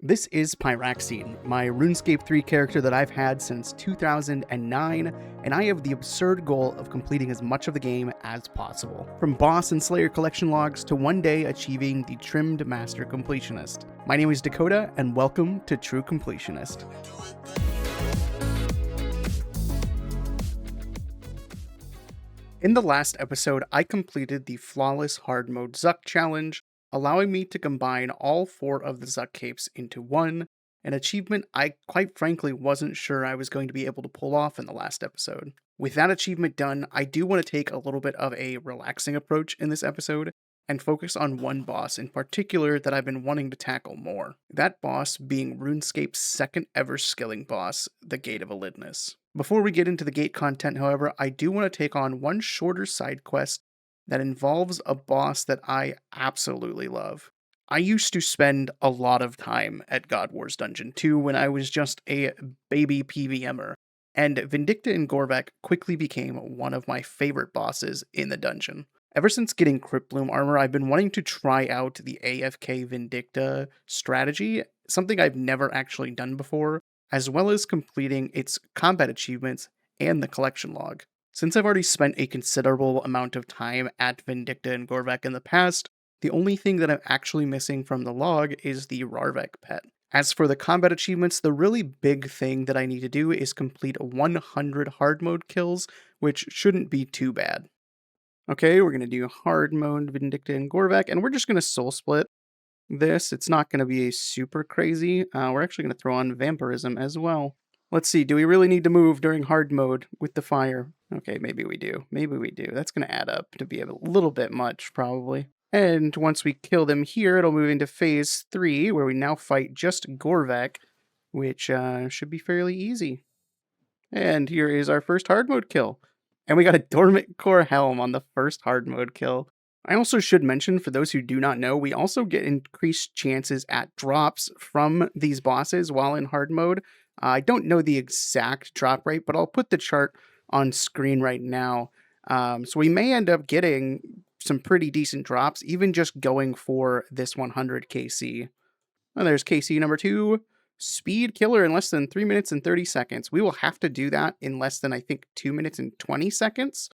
This is Pyraxene, my Runescape 3 character that I've had since 2009, and I have the absurd goal of completing as much of the game as possible. From boss and slayer collection logs to one day achieving the trimmed master completionist. My name is Dakota, and welcome to True Completionist. In the last episode, I completed the Flawless Hard Mode Zuck challenge, allowing me to combine all 4 of the Zuck capes into one, an achievement I quite frankly wasn't sure I was going to be able to pull off in the last episode. With that achievement done, I do want to take a little bit of a relaxing approach in this episode, and focus on one boss in particular that I've been wanting to tackle more. That boss being RuneScape's second ever skilling boss, the Gate of Elidnis. Before we get into the gate content, however, I do want to take on one shorter side quest that involves a boss that I absolutely love. I used to spend a lot of time at God Wars Dungeon 2 when I was just a baby PVMer, and Vindicta and Gorvek quickly became one of my favorite bosses in the dungeon. Ever since getting Cryptbloom armor, I've been wanting to try out the AFK Vindicta strategy, something I've never actually done before, as well as completing its combat achievements and the collection log. Since I've already spent a considerable amount of time at Vindicta and Gorvek in the past, the only thing that I'm actually missing from the log is the Rarvek pet. As for the combat achievements, the really big thing that I need to do is complete 100 hard mode kills, which shouldn't be too bad. Okay, we're going to do hard mode Vindicta and Gorvek, and we're just going to soul split this. It's not going to be super crazy. We're actually going to throw on vampirism as well. Let's see, do we really need to move during hard mode with the fire? Okay, maybe we do. Maybe we do. That's going to add up to be a little bit much, probably. And once we kill them here, it'll move into phase 3, where we now fight just Gorvek, which should be fairly easy. And here is our first hard mode kill. And we got a Dormant Core Helm on the first hard mode kill. I also should mention, for those who do not know, we also get increased chances at drops from these bosses while in hard mode. I don't know the exact drop rate, but I'll put the chart on screen right now. So we may end up getting some pretty decent drops, even just going for this 100 KC. Well, there's KC number 2. Speed killer in less than 3 minutes and 30 seconds. We will have to do that in less than, I think, 2 minutes and 20 seconds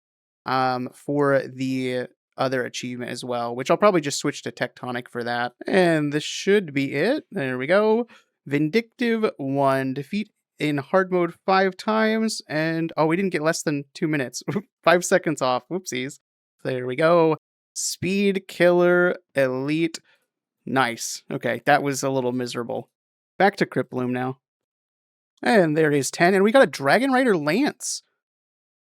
for the other achievement as well, which I'll probably just switch to Tectonic for that. And this should be it. There we go. Vindictive 1. Defeat in hard mode 5 times. And, oh, we didn't get less than 2 minutes. 5 seconds off. Whoopsies. There we go. Speed killer elite. Nice. Okay, that was a little miserable. Back to Cryptbloom now. And there is 10, and we got a Dragon Rider Lance.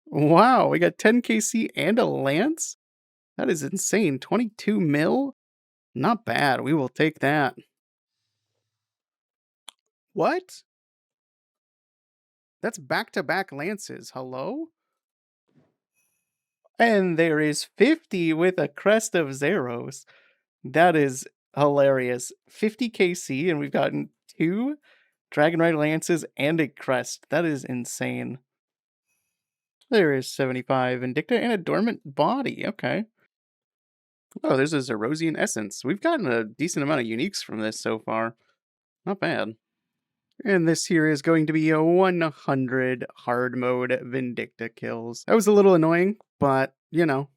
Wow, we got 10 KC and a Lance? That is insane. 22 mil? Not bad. We will take that. What? That's back-to-back Lances. Hello? And there is 50 with a Crest of Zeros. That is hilarious. 50 KC, and we've gotten 2 Dragon Rider Lances and a Crest. That is insane. There is 75 Vindicta and a Dormant Body. Okay. Oh, there's a Zerosian Essence. We've gotten a decent amount of uniques from this so far. Not bad. And this here is going to be a 100 hard mode Vindicta kills. That was a little annoying, but, you know,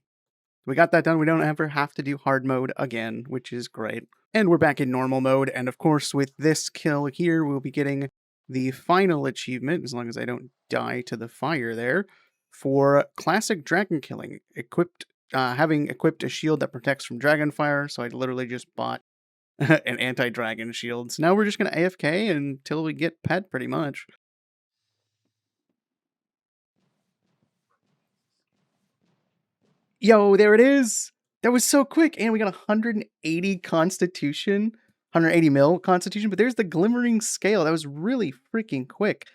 we got that done. We don't ever have to do hard mode again, which is great. And we're back in normal mode, and of course, with this kill here, we'll be getting the final achievement, as long as I don't die to the fire there, for classic dragon killing. Having equipped a shield that protects from dragon fire, so I literally just bought an anti-dragon shield. So now we're just going to AFK until we get pet, pretty much. Yo, there it is! That was so quick! And we got 180 constitution, 180 mil constitution, but there's the glimmering scale. That was really freaking quick.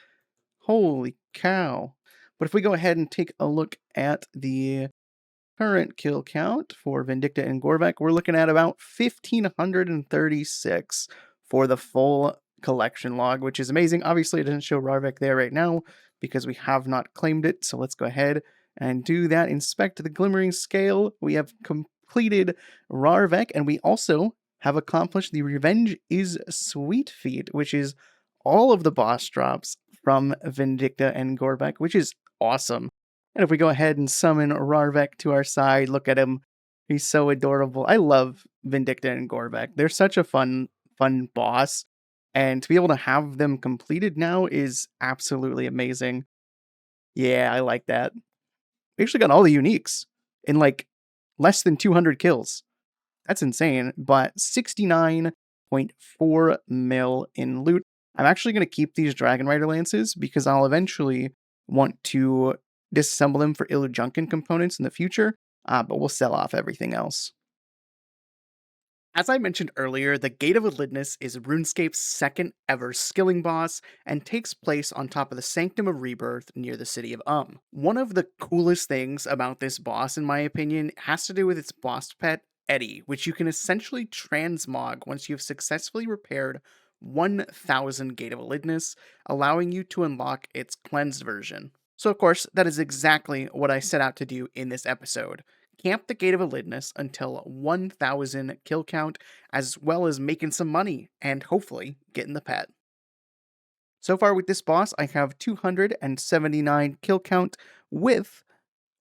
Holy cow. But if we go ahead and take a look at the current kill count for Vindicta and Gorvek, we're looking at about 1,536 for the full collection log, which is amazing. Obviously, it doesn't show Rarvek there right now because we have not claimed it, so let's go ahead and do that. Inspect the glimmering scale. We have completed Rarvek, and we also have accomplished the Revenge is Sweet feat, which is all of the boss drops from Vindicta and Gorvek, which is awesome. And if we go ahead and summon Rarvek to our side, look at him. He's so adorable. I love Vindicta and Gorvek. They're such a fun boss. And to be able to have them completed now is absolutely amazing. Yeah, I like that. We actually got all the uniques in like less than 200 kills. That's insane. But 69.4 mil in loot. I'm actually going to keep these Dragon Rider Lances because I'll eventually want to disassemble them for Illujunkin components in the future, but we'll sell off everything else. As I mentioned earlier, the Gate of Elidnis is RuneScape's second ever skilling boss and takes place on top of the Sanctum of Rebirth near the city of One of the coolest things about this boss, in my opinion, has to do with its boss pet, Eddie, which you can essentially transmog once you've successfully repaired 1000 Gate of Elidnis, allowing you to unlock its cleansed version. So of course, that is exactly what I set out to do in this episode. Camp the Gate of Elidnis until 1000 kill count, as well as making some money, and hopefully getting the pet. So far with this boss, I have 279 kill count with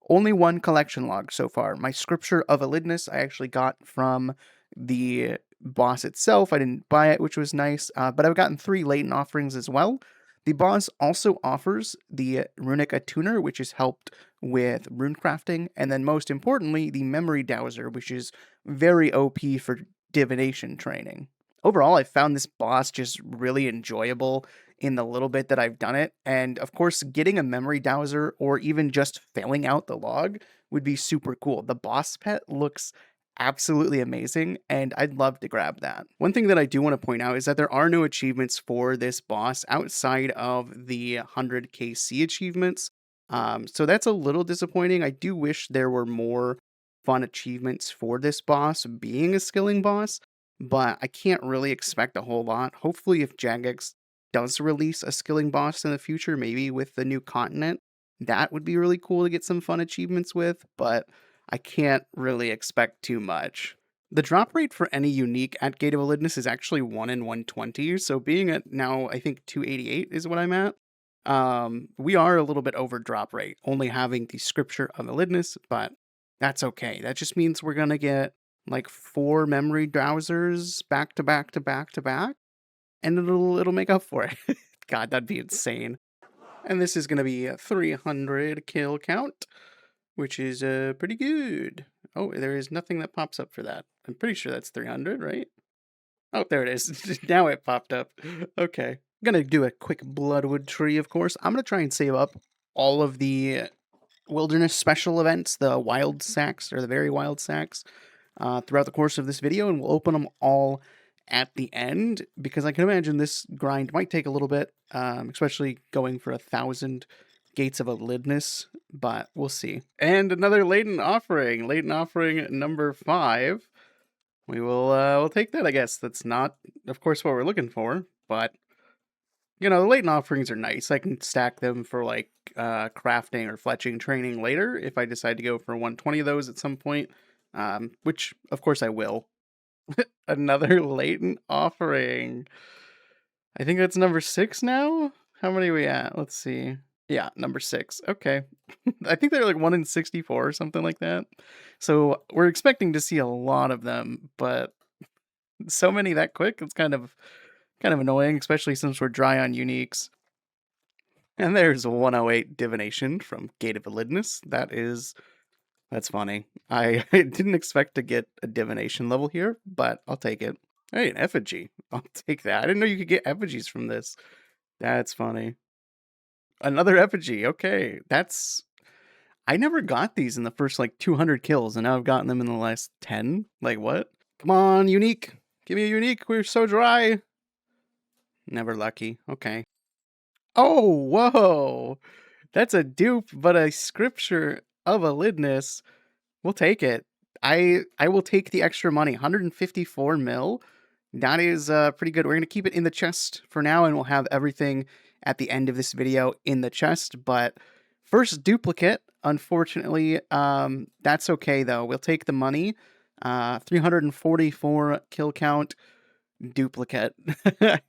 only one collection log so far. My Scripture of Elidnis I actually got from the boss itself. I didn't buy it, which was nice, but I've gotten 3 latent offerings as well. The boss also offers the Runic Attuner, which is helped with rune crafting, and then most importantly, the Memory Dowser, which is very OP for divination training. Overall, I found this boss just really enjoyable in the little bit that I've done it, and of course, getting a Memory Dowser or even just filling out the log would be super cool. The boss pet looks absolutely amazing, and I'd love to grab that. One thing that I do want to point out is that there are no achievements for this boss outside of the 100 KC achievements, so that's a little disappointing. I do wish there were more fun achievements for this boss being a skilling boss, but I can't really expect a whole lot. Hopefully if Jagex does release a skilling boss in the future, maybe with the new continent, that would be really cool to get some fun achievements with, but I can't really expect too much. The drop rate for any unique at Gate of Elidnis is actually 1 in 120, so being at now, I think 288 is what I'm at. We are a little bit over drop rate, only having the Scripture of Elidnis, but that's okay. That just means we're gonna get like 4 memory dowsers back to back to back to back, and it'll make up for it. God, that'd be insane. And this is gonna be a 300 kill count, which is pretty good. Oh, there is nothing that pops up for that. I'm pretty sure that's 300, right? Oh, there it is. Now it popped up. Okay. I'm gonna do a quick Bloodwood tree, of course. I'm gonna try and save up all of the wilderness special events, the wild sacks, or the very wild sacks, throughout the course of this video, and we'll open them all at the end, because I can imagine this grind might take a little bit, especially going for 1,000 Gates of Elidnis, but we'll see. And another latent offering number 5. We will we'll take that, I guess. That's not, of course, what we're looking for, but you know, the latent offerings are nice. I can stack them for like crafting or fletching training later if I decide to go for 120 of those at some point, which of course I will. Another latent offering. I think that's number 6 now. How many are we at? Let's see. Yeah, number 6. Okay. I think they're like 1 in 64 or something like that. So we're expecting to see a lot of them, but so many that quick, it's kind of annoying, especially since we're dry on uniques. And there's 108 divination from Gate of Elidnis. That's funny. I didn't expect to get a divination level here, but I'll take it. Hey, an effigy. I'll take that. I didn't know you could get effigies from this. That's funny. Another effigy. Okay, I never got these in the first like 200 kills, and now I've gotten them in the last 10. Like what? Come on, unique. Give me a unique. We're so dry. Never lucky. Okay. Oh, whoa. That's a dupe, but a Scripture of Elidnis. We'll take it. I will take the extra money. 154 mil. That is pretty good. We're going to keep it in the chest for now, and we'll have everything at the end of this video in the chest. But first duplicate, unfortunately, that's okay, though. We'll take the money. 344 kill count, duplicate.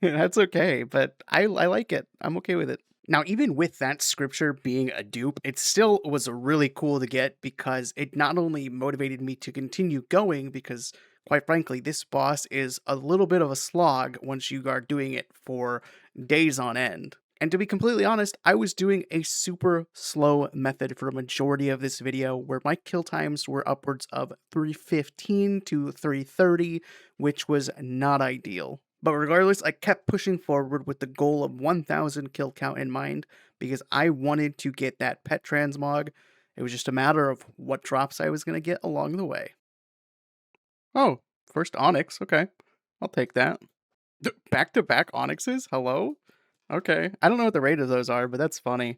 That's okay, but I like it. I'm okay with it. Now, even with that scripture being a dupe, it still was really cool to get because it not only motivated me to continue going, because quite frankly, this boss is a little bit of a slog once you are doing it for days on end. And to be completely honest, I was doing a super slow method for a majority of this video where my kill times were upwards of 315 to 330, which was not ideal. But regardless, I kept pushing forward with the goal of 1000 kill count in mind because I wanted to get that pet transmog. It was just a matter of what drops I was going to get along the way. Oh, first Onyx. Okay, I'll take that. Back-to-back Onyxes? Hello? Okay. I don't know what the rate of those are, but that's funny.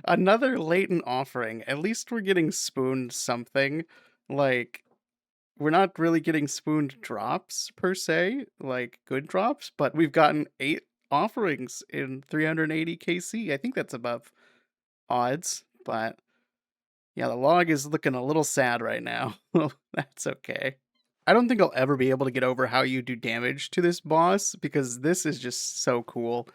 Another latent offering. At least we're getting spooned something. Like, we're not really getting spooned drops, per se, like good drops, but we've gotten 8 offerings in 380 KC. I think that's above odds, but yeah, the log is looking a little sad right now. That's okay. I don't think I'll ever be able to get over how you do damage to this boss because this is just so cool.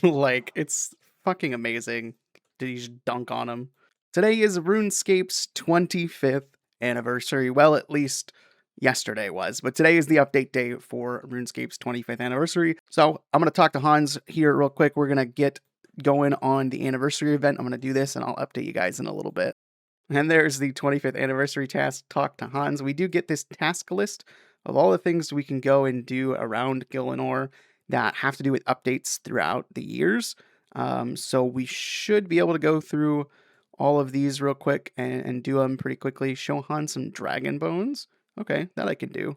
Like, it's fucking amazing. Did you just dunk on him? Today is Runescape's 25th anniversary. Well, at least yesterday was, but today is the update day for Runescape's 25th anniversary. So I'm going to talk to Hans here real quick. We're going to get going on the anniversary event. I'm going to do this and I'll update you guys in a little bit. And there's the 25th anniversary task, Talk to Hans. We do get this task list of all the things we can go and do around Gillinor that have to do with updates throughout the years. So we should be able to go through all of these real quick and do them pretty quickly. Show Hans some dragon bones. Okay, that I can do.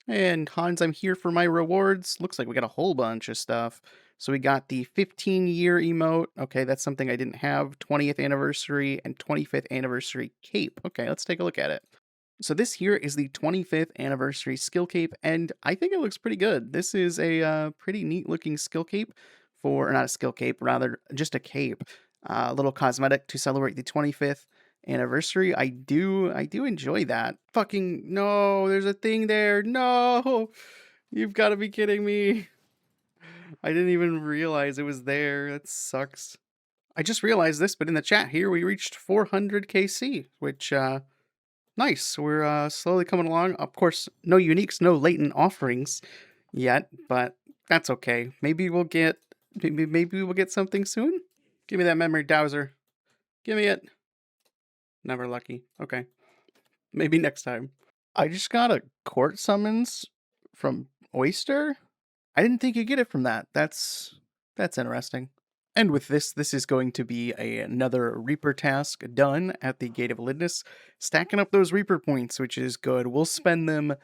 And Hans, I'm here for my rewards. Looks like we got a whole bunch of stuff. So we got the 15-year emote. Okay, that's something I didn't have. 20th anniversary and 25th anniversary cape. Okay, let's take a look at it. So this here is the 25th anniversary skill cape, and I think it looks pretty good. This is a pretty neat looking skill cape for, or not a skill cape, rather just a cape. A little cosmetic to celebrate the 25th anniversary. I do enjoy that. Fucking no, there's a thing there. No, you've got to be kidding me. I didn't even realize it was there. That sucks. I just realized this, but in the chat here, we reached 400 KC, which, nice. We're slowly coming along. Of course, no uniques, no latent offerings yet, but that's okay. Maybe we'll get, maybe we'll get something soon. Give me that memory dowser. Give me it. Never lucky. Okay. Maybe next time. I just got a court summons from Oyster. I didn't think you'd get it from that. That's interesting. And with this is going to be another Reaper task done at the Gate of Elidnis. Stacking up those Reaper points, which is good. We'll spend them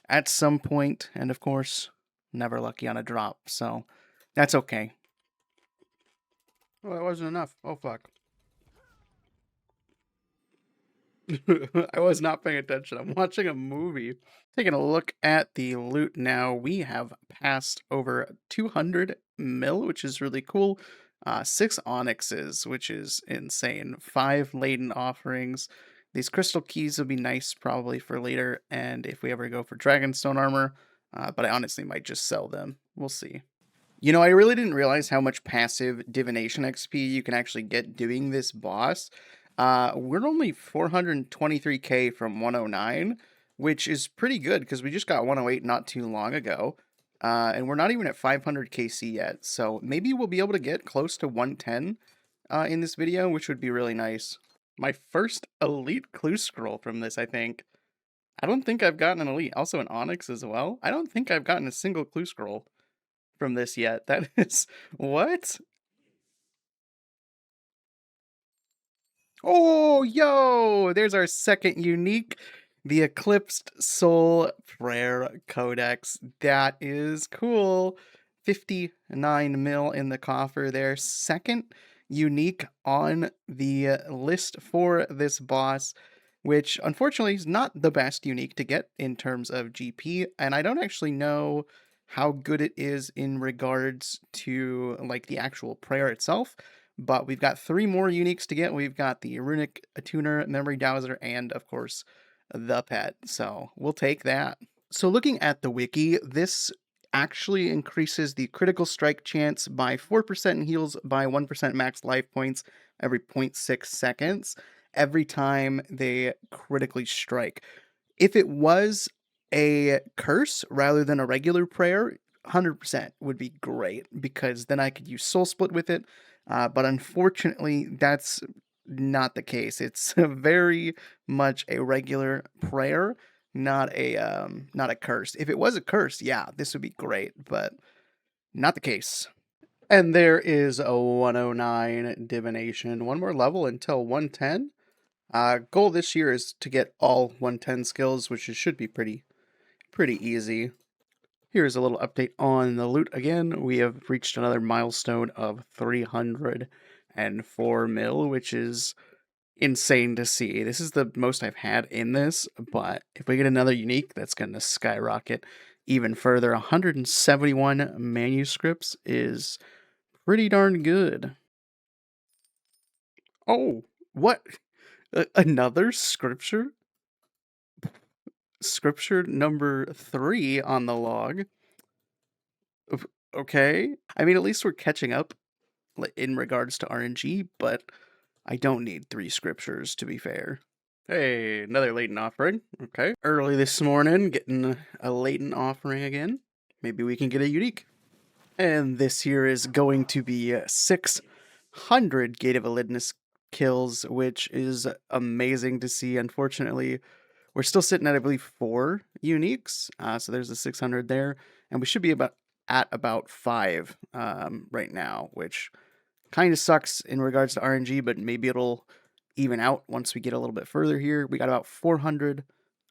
at some point, and of course, never lucky on a drop, so that's okay. Well, that wasn't enough. Oh, fuck. I was not paying attention. I'm watching a movie. Taking a look at the loot now, we have passed over 200 mil, which is really cool. 6 onyxes, which is insane. 5 laden offerings. These crystal keys would be nice probably for later, and if we ever go for dragonstone armor, but I honestly might just sell them. We'll see. You know, I really didn't realize how much passive divination XP you can actually get doing this boss. We're only 423k from 109, which is pretty good because we just got 108 not too long ago. And we're not even at 500 KC yet, so maybe we'll be able to get close to 110 in this video, which would be really nice. My first elite clue scroll from this, I think. I don't think I've gotten an elite. Also an onyx as well. I don't think I've gotten a single clue scroll from this yet. That is... what? Oh, yo! There's our second unique. The Eclipsed Soul Prayer Codex. That is cool. 59 mil in the coffer there. Second unique on the list for this boss, which unfortunately is not the best unique to get in terms of GP, and I don't actually know how good it is in regards to like the actual prayer itself. But we've got 3 more uniques to get. We've got the Runic Attuner, Memory Dowser, and of course, the pet, so we'll take that. So looking at the wiki, this actually increases the critical strike chance by 4% and heals by 1% max life points every 0.6 seconds every time they critically strike. If it was a curse rather than a regular prayer, 100% would be great because then I could use Soul Split with it. But unfortunately, that's not the case. It's very much a regular prayer, not a curse. If it was a curse, yeah, this would be great, but not the case. And there is a 109 divination. One more level until 110. Goal this year is to get all 110 skills, which should be pretty easy. Here's a little update on the loot again. We have reached another milestone of 304 mil, which is insane to see. This is the most I've had in this, but if we get another unique, that's going to skyrocket even further. 171 manuscripts is pretty darn good. Oh, what? Another scripture? Scripture number 3 on the log. Okay. I mean, at least we're catching up in regards to RNG, but I don't need 3 scriptures, to be fair. Hey, another latent offering. Okay. Early this morning, getting a latent offering again. Maybe we can get a unique. And this here is going to be 600 Gate of Elidnis kills, which is amazing to see. Unfortunately, we're still sitting at, I believe, 4 uniques. So there's the 600 there. And we should be at about 5 right now, which kind of sucks in regards to RNG, but maybe it'll even out once we get a little bit further here. We got about 400.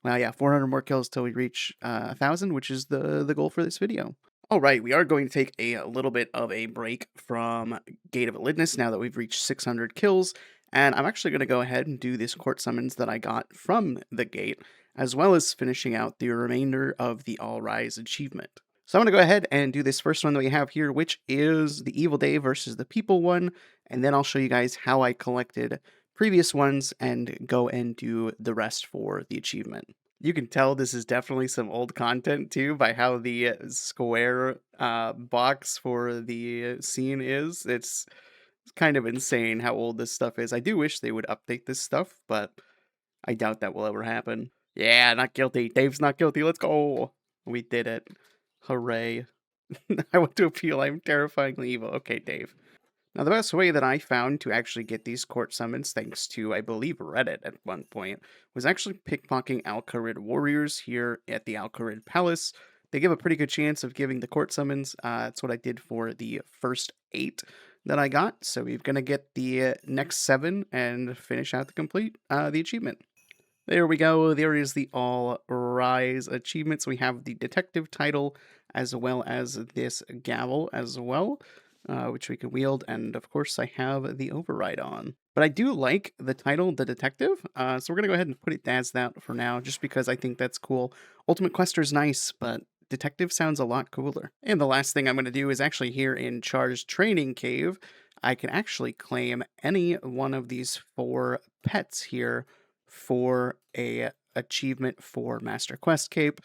Well, yeah, 400 more kills till we reach 1,000, which is the goal for this video. All right, we are going to take a little bit of a break from Gate of Elidnis now that we've reached 600 kills, and I'm actually going to go ahead and do this court summons that I got from the gate, as well as finishing out the remainder of the All Rise achievement. So I'm going to go ahead and do this first one that we have here, which is the Evil Day versus the People one, and then I'll show you guys how I collected previous ones and go and do the rest for the achievement. You can tell this is definitely some old content too by how the square box for the scene is. It's kind of insane how old this stuff is. I do wish they would update this stuff, but I doubt that will ever happen. Yeah, not guilty. Dave's not guilty. Let's go. We did it. Hooray. I want to appeal. I'm terrifyingly evil. Okay, Dave. Now, the best way that I found to actually get these court summons, thanks to, I believe, Reddit at one point, was actually pickpocketing Al-Kharid warriors here at the Al-Kharid Palace. They give a pretty good chance of giving the court summons. That's what I did for the first 8 that I got. So we're going to get the next 7 and finish out the achievement. There we go. There is the All Rise achievements. We have the detective title as well as this gavel as well. Which we can wield, and of course I have the override on. But I do like the title, The Detective, so we're going to go ahead and put it as that for now, just because I think that's cool. Ultimate Quester is nice, but Detective sounds a lot cooler. And the last thing I'm going to do is actually here in Char's training cave, I can actually claim any one of these 4 pets here for a achievement for Master Quest Cape.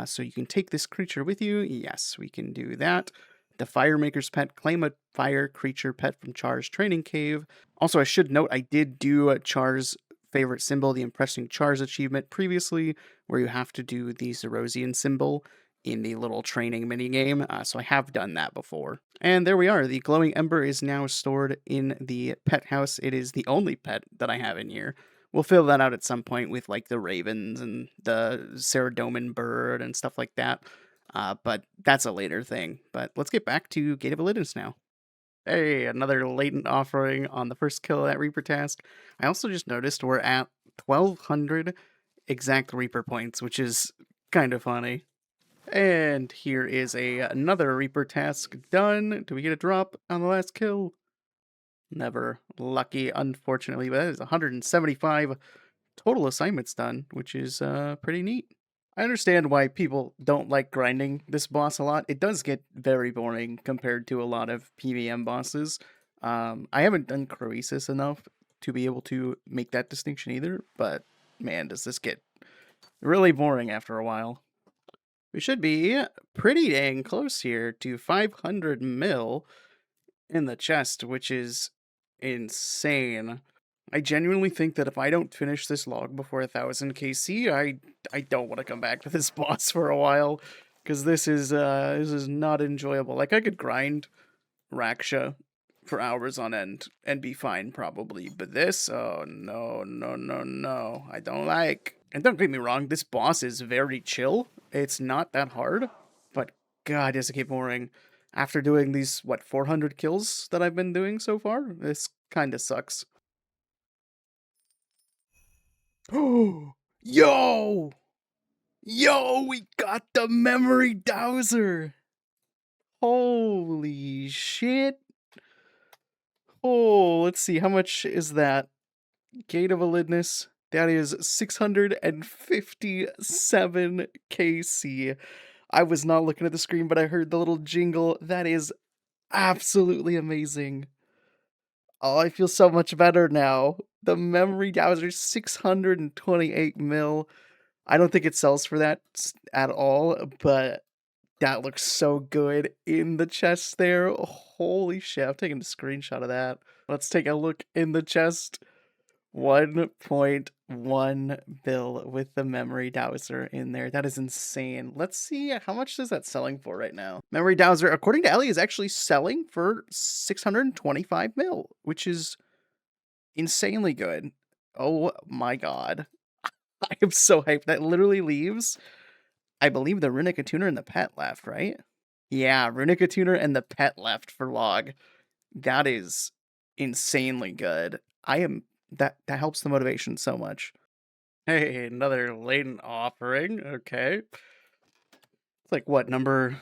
So you can take this creature with you. Yes, we can do that. The Firemaker's Pet, claim a fire creature pet from Char's training cave. Also, I should note I did do Char's favorite symbol, the Impressing Char's achievement previously, where you have to do the Zerosian symbol in the little training minigame, so I have done that before. And there we are, the glowing ember is now stored in the pet house. It is the only pet that I have in here. We'll fill that out at some point with like the ravens and the Ceradomin bird and stuff like that. But that's a later thing. But let's get back to Gate of Elidnis now. Hey, another latent offering on the first kill of that Reaper task. I also just noticed we're at 1,200 exact Reaper points, which is kind of funny. And here is another Reaper task done. Do we get a drop on the last kill? Never. Lucky, unfortunately, but that is 175 total assignments done, which is pretty neat. I understand why people don't like grinding this boss a lot. It does get very boring compared to a lot of PVM bosses. I haven't done Croesus enough to be able to make that distinction either, but man, does this get Really boring after a while. We should be pretty dang close here to 500 mil in the chest, which is insane. I genuinely think that if I don't finish this log before 1000 KC, I don't want to come back to this boss for a while, because this is not enjoyable. Like, I could grind Raksha for hours on end and be fine probably, but this, oh no, no, no, no, I don't like. And don't get me wrong, this boss is very chill. It's not that hard, but god, does it get boring. After doing these, what, 400 kills that I've been doing so far, this kind of sucks. Oh, yo! Yo, we got the memory dowser! Holy shit! Oh, let's see, how much is that? Gate of Elidnis, that is 657 KC. I was not looking at the screen, but I heard the little jingle. That is absolutely amazing. Oh, I feel so much better now. The memory dowser, 628 mil. I don't think it sells for that at all, but that looks so good in the chest there. Holy shit, I'm taking a screenshot of that. Let's take a look in the chest. 1.1 bill with the memory dowser in there. That is insane. Let's see, how much is that selling for right now? Memory dowser, according to Ellie, is actually selling for 625 mil, which is insanely good. Oh my god. I am so hyped. That literally leaves, I believe, the Runica tuner and the pet left, right? Yeah, Runica tuner and the pet left for log. That is insanely good. That helps the motivation so much. Hey, another latent offering. Okay. It's like what, number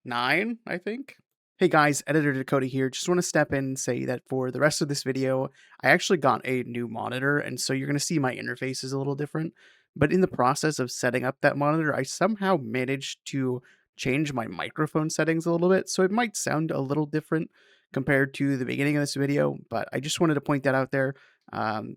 9, I think? Hey guys, Editor Dakota here. Just want to step in and say that for the rest of this video, I actually got a new monitor, and so you're going to see my interface is a little different. But in the process of setting up that monitor, I somehow managed to change my microphone settings a little bit, so it might sound a little different compared to the beginning of this video, but I just wanted to point that out there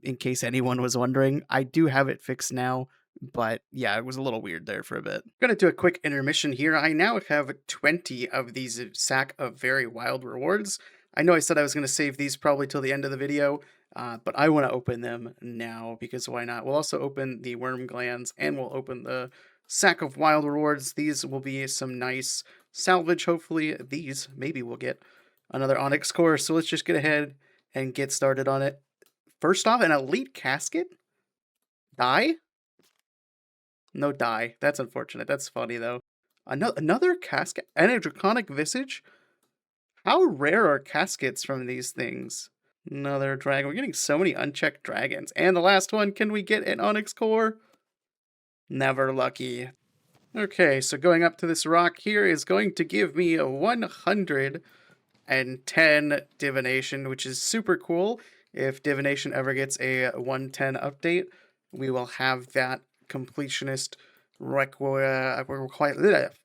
in case anyone was wondering. I do have it fixed now, but yeah, it was a little weird there for a bit. I'm gonna do a quick intermission here. I now have 20 of these sack of very wild rewards. I know I said I was gonna save these probably till the end of the video, but I want to open them now because why not? We'll also open the worm glands and we'll open the sack of wild rewards. These will be some nice salvage. Hopefully these, maybe we'll get another Onyx core. So let's just get ahead and get started on it. First off, an elite casket? Die? No die. That's unfortunate. That's funny, though. Another casket? And a draconic visage? How rare are caskets from these things? Another dragon. We're getting so many unchecked dragons. And the last one, can we get an Onyx core? Never lucky. Okay, so going up to this rock here is going to give me a 110 divination, which is super cool. If divination ever gets a 110 update, we will have that completionist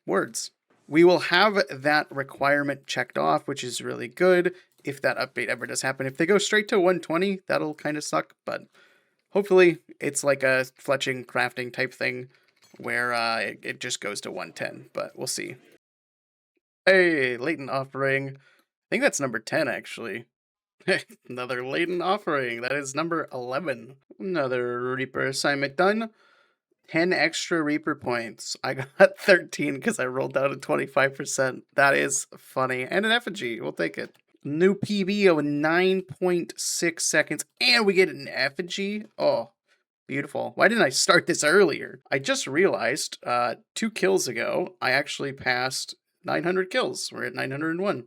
words. We will have that requirement checked off, which is really good if that update ever does happen. If they go straight to 120, that'll kind of suck, but hopefully it's like a fletching crafting type thing where it just goes to 110, but we'll see. Hey, latent offering. I think that's number 10, actually. Another latent offering. That is number 11. Another Reaper assignment done. 10 extra Reaper points. I got 13 because I rolled down to 25%. That is funny. And an effigy. We'll take it. New PB of 9.6 seconds. And we get an effigy. Oh, beautiful. Why didn't I start this earlier? I just realized 2 kills ago, I actually passed 900 kills. We're at 901.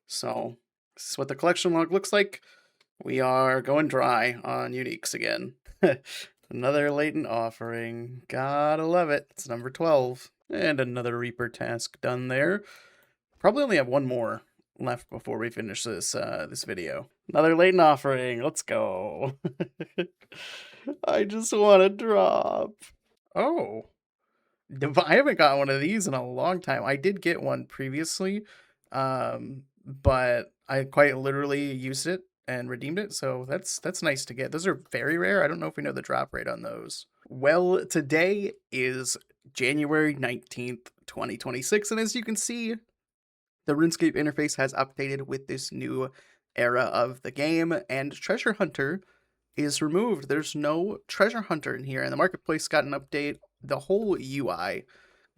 So this is what the collection log looks like. We are going dry on uniques again. Another latent offering. Gotta love it. It's number 12. And another Reaper task done there. Probably only have one more left before we finish this this video. Another latent offering. Let's go. I just want to drop. Oh. I haven't got one of these in a long time. I did get one previously, but I quite literally used it and redeemed it, so that's nice to get. Those are very rare. I don't know if we know the drop rate on those. Well, today is January 19th, 2026, and as you can see, the RuneScape interface has updated with this new era of the game, and Treasure Hunter is removed. There's no Treasure Hunter in here, and the marketplace got an update. The whole UI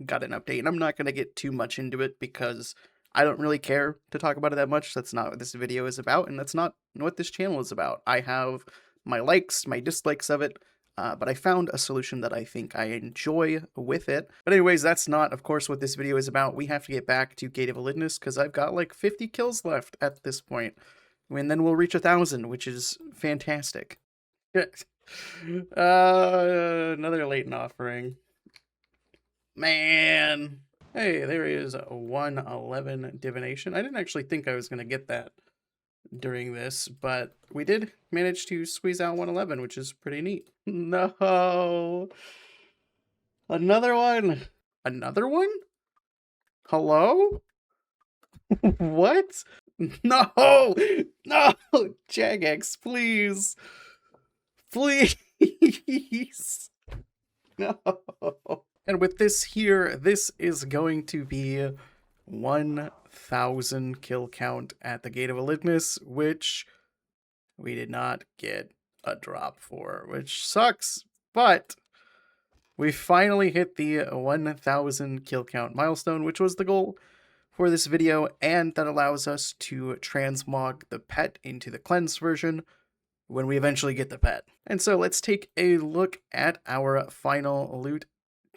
got an update, and I'm not going to get too much into it because I don't really care to talk about it that much. That's not what this video is about, and that's not what this channel is about. I have my likes, my dislikes of it, but I found a solution that I think I enjoy with it. But anyways, that's not, of course, what this video is about. We have to get back to Gate of Elidnis because I've got like 50 kills left at this point. And then we'll reach 1,000, which is fantastic. Another latent offering. Man. Hey, there is 111 divination. I didn't actually think I was going to get that during this, but we did manage to squeeze out 111, which is pretty neat. No. Another one. Another one? Hello? What? No. No. Jagex, please. Please. No. And with this here, this is going to be 1,000 kill count at the Gate of Elidnis, which we did not get a drop for, which sucks, but we finally hit the 1,000 kill count milestone, which was the goal for this video, and that allows us to transmog the pet into the cleansed version when we eventually get the pet. And so let's take a look at our final loot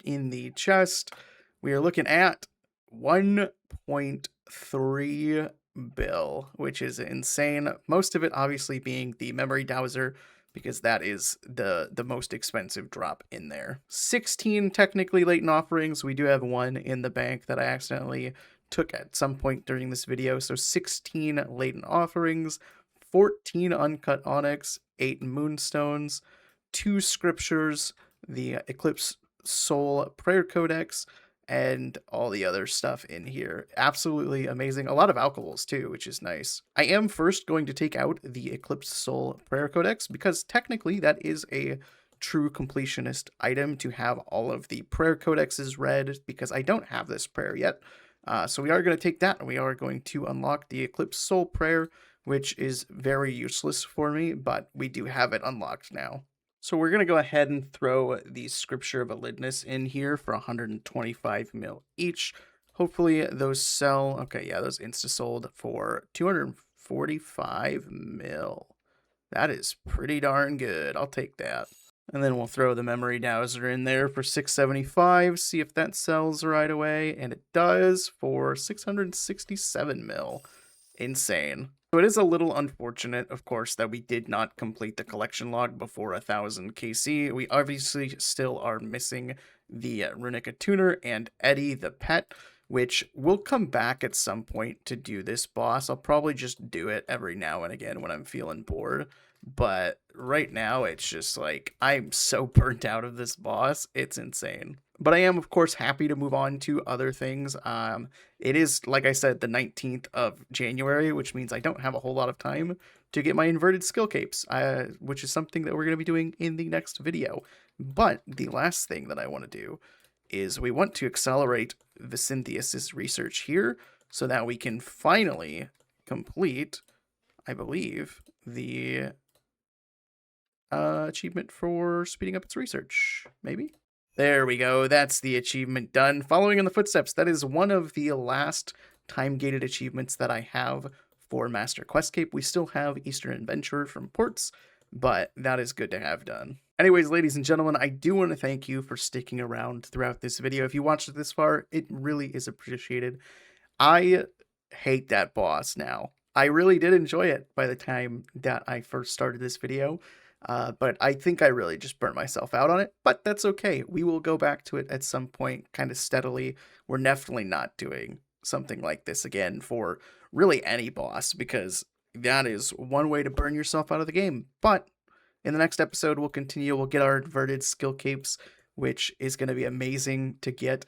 in the chest. We are looking at 1.3 bill, which is insane. Most of it obviously being the memory dowser, because that is the most expensive drop in there. 16 technically latent offerings. We do have one in the bank that I accidentally took at some point during this video. So 16 latent offerings, 14 uncut onyx, 8 moonstones, 2 scriptures, the Eclipse Soul Prayer Codex, and all the other stuff in here. Absolutely amazing. A lot of alcohols too, which is nice. I am first going to take out the Eclipse Soul Prayer Codex because technically that is a true completionist item to have all of the prayer codexes read, because I don't have this prayer yet. So we are going to take that and we are going to unlock the Eclipse Soul Prayer, which is very useless for me, but we do have it unlocked now. So we're going to go ahead and throw the Scripture of Elidinis in here for 125 mil each. Hopefully those sell. Okay, yeah, those insta-sold for 245 mil. That is pretty darn good. I'll take that. And then we'll throw the memory dowser in there for 675, see if that sells right away. And it does for 667 mil. Insane. So it is a little unfortunate, of course, that we did not complete the collection log before 1,000 KC. We obviously still are missing the Runic Attuner and Eddie the pet, which will come back at some point to do this boss. I'll probably just do it every now and again when I'm feeling bored. But right now, it's just like, I'm so burnt out of this boss. It's insane. But I am, of course, happy to move on to other things. It is, like I said, the 19th of January, which means I don't have a whole lot of time to get my inverted skill capes, which is something that we're going to be doing in the next video. But the last thing that I want to do is we want to accelerate Vicintheus's research here so that we can finally complete, I believe, the achievement for speeding up its research, maybe? There we go. That's the achievement done. Following in the footsteps. That is one of the last time-gated achievements that I have for Master Questcape. We still have Eastern Adventurer from Ports, but that is good to have done. Anyways, ladies and gentlemen, I do want to thank you for sticking around throughout this video. If you watched it this far, it really is appreciated. I hate that boss now. I really did enjoy it by the time that I first started this video. But I think I really just burnt myself out on it, but that's okay. We will go back to it at some point kind of steadily. We're definitely not doing something like this again for really any boss, because that is one way to burn yourself out of the game. But in the next episode, we'll continue. We'll get our inverted skill capes, which is going to be amazing to get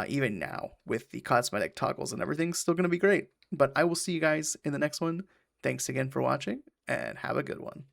even now with the cosmetic toggles and everything. Still going to be great. But I will see you guys in the next one. Thanks again for watching, and have a good one.